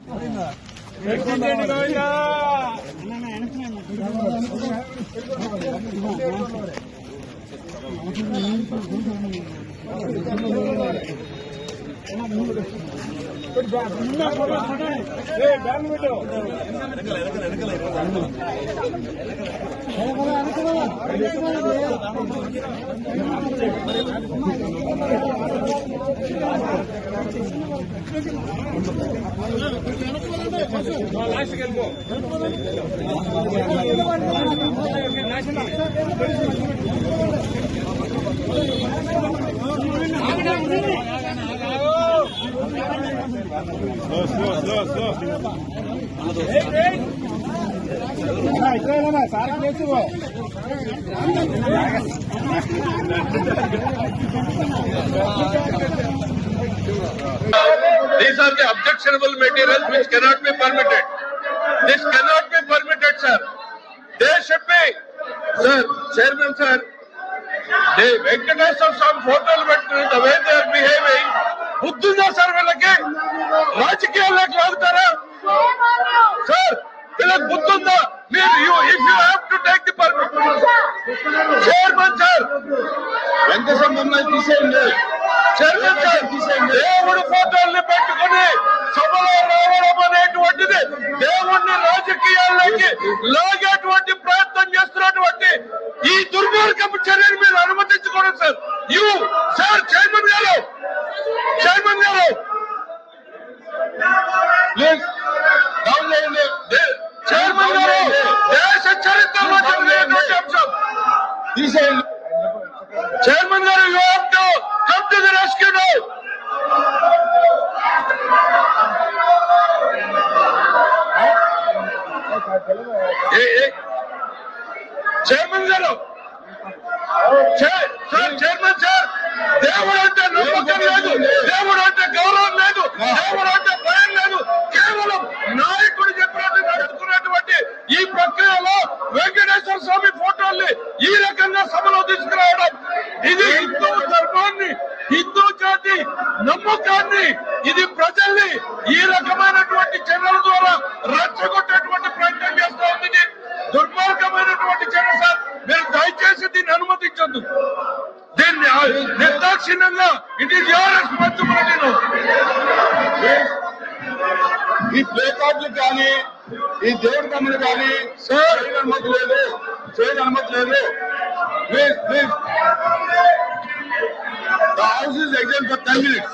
These are the objectionable materials which cannot be permitted. This cannot be permitted, sir. They should be, sir, Chairman, sir. The Venkateswara Swami photos పెట్టుకుని the way they are behaving, బుద్ధుందా sir వీళ్ళకి? రాజకీయాల్లోకి లాగుతారా sir? వీళ్ళకి బుద్ధుందా? మీరు if you have to take the permission, chairman sir, Venkateswara మమ్మల్ని తీసేయండి. Chairman sir, దేవుడు ఫోటోల్ని పెట్టుకుని సభలో రావడం అనేటువంటిది దేవుణ్ణి రాజకీయాల్లోకి లాగేటువంటి ప్రయత్నం చేస్తున్నటువంటి ఈ దుర్మార్గపు చర్యను మీరు అనుమతించకూడదు సార్. సార్ చైర్మన్ గారు, ప్లీజ్ డౌన్ చేయండి. చైర్మన్ గారు, దేశ చరిత్రలో జరిగినటువంటి అంశం తీసేయండి. చైర్మన్ గారు, you have to come to the rescue now. Chairman గారు, చైర్మన్ సార్, దేవుడు అంటే నమ్మకం లేదు, దేవుడు అంటే గౌరవం లేదు, దేవుడు అంటే భయం లేదు. కేవలం నాయకుడు చెప్పినట్టు నడుచుకున్నటువంటి ఈ ప్రక్రియలో వెంకటేశ్వర స్వామి ఫోటోల్ని ఈ రకంగా సభలో తీసుకురావడం, ఇది హిందూ ధర్మాన్ని, హిందూ జాతి నమ్మకాన్ని, ఇది ప్రజల్ని ఈ రకమైనటువంటి చర్యల ద్వారా రెచ్చగొట్టేటువంటి ప్రయత్నం చేస్తా ఉంది. దుర్మార్గమైనటువంటి చర్య సార్. మీరు దయచేసి దీన్ని అనుమతించద్దు. దీన్ని నిర్దాక్షిణ్యంగా ఇట్ ఈస్ యువర్ రెస్పాన్సిబిలిటీ. ఈ ప్లే కార్డులు కానీ, ఈ దేవుడి కమ్మలు కానీ సార్ అనుమతి లేదు, చేయని అనుమతి లేదు. Please please, the house is exam for 10 minutes.